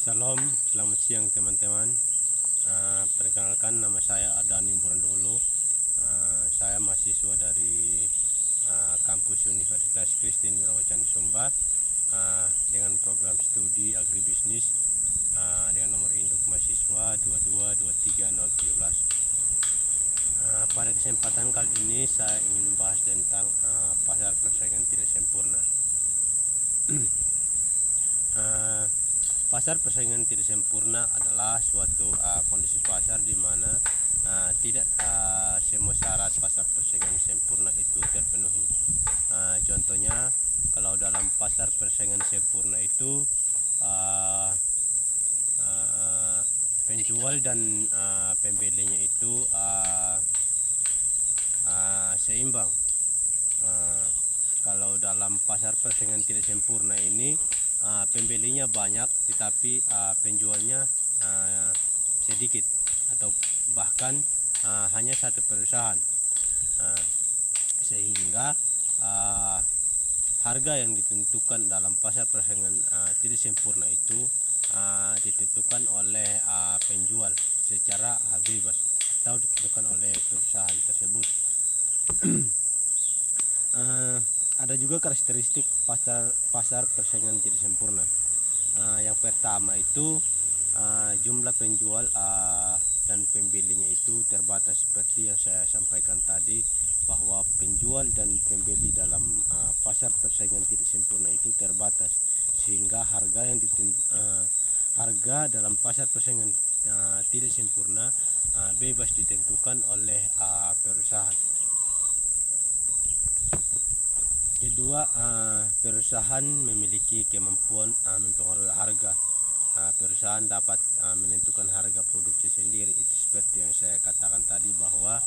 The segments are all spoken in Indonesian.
Salam, selamat siang teman-teman. Perkenalkan, nama saya Adani Borondolo. Saya mahasiswa dari kampus Universitas Kristen Wirawacana Sumba dengan program studi agribisnis dengan nomor induk mahasiswa 2223017. Pada kesempatan kali ini saya ingin membahas tentang pasar persaingan tidak sempurna. Pasar persaingan tidak sempurna adalah suatu kondisi pasar di mana tidak semua syarat pasar persaingan sempurna itu terpenuhi. Contohnya, kalau dalam pasar persaingan sempurna itu penjual dan pembelinya itu seimbang. Kalau dalam pasar persaingan tidak sempurna ini pembelinya banyak tetapi penjualnya sedikit atau bahkan hanya satu perusahaan, sehingga harga yang ditentukan dalam pasar persaingan tidak sempurna itu ditentukan oleh penjual secara bebas atau ditentukan oleh perusahaan tersebut. Ada juga karakteristik pasar persaingan tidak sempurna. Yang pertama itu jumlah penjual dan pembelinya itu terbatas, seperti yang saya sampaikan tadi, bahwa penjual dan pembeli dalam pasar persaingan tidak sempurna itu terbatas, sehingga harga dalam pasar persaingan tidak sempurna bebas ditentukan oleh perusahaan. Kedua, perusahaan memiliki kemampuan mempengaruhi harga. Perusahaan dapat menentukan harga produksi sendiri. Itu seperti yang saya katakan tadi, bahwa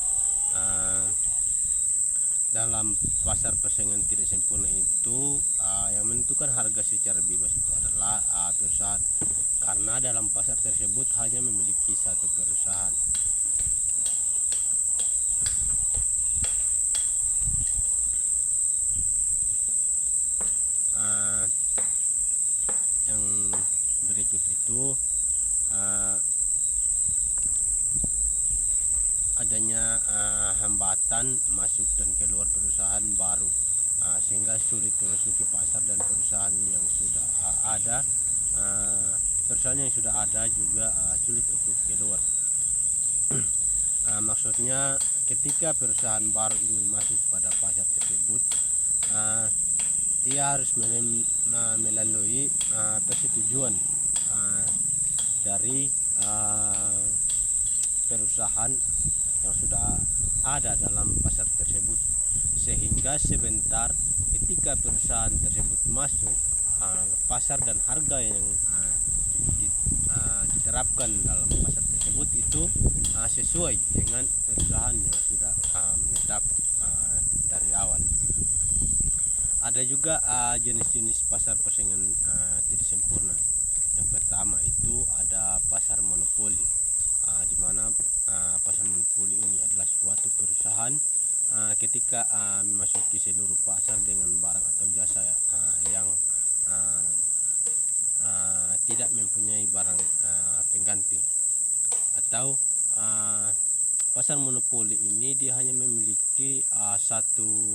dalam pasar persaingan tidak sempurna itu yang menentukan harga secara bebas itu adalah perusahaan, karena dalam pasar tersebut hanya memiliki satu perusahaan. Yang berikut itu adanya hambatan masuk dan keluar perusahaan baru, sehingga sulit memasuki pasar, dan perusahaan yang sudah ada juga sulit untuk keluar. Maksudnya, ketika perusahaan baru ingin masuk pada pasar tersebut, ia harus melalui persetujuan dari perusahaan yang sudah ada dalam pasar tersebut, sehingga sebentar ketika perusahaan tersebut masuk, pasar dan harga yang diterapkan dalam pasar tersebut itu sesuai dengan perusahaan yang sudah menetap dari awal. Ada juga jenis-jenis pasar persaingan tidak sempurna. Yang pertama itu ada pasar monopoli, di mana pasar monopoli ini adalah suatu perusahaan ketika memasuki seluruh pasar dengan barang atau jasa yang tidak mempunyai barang pengganti. Atau pasar monopoli ini dia hanya memiliki satu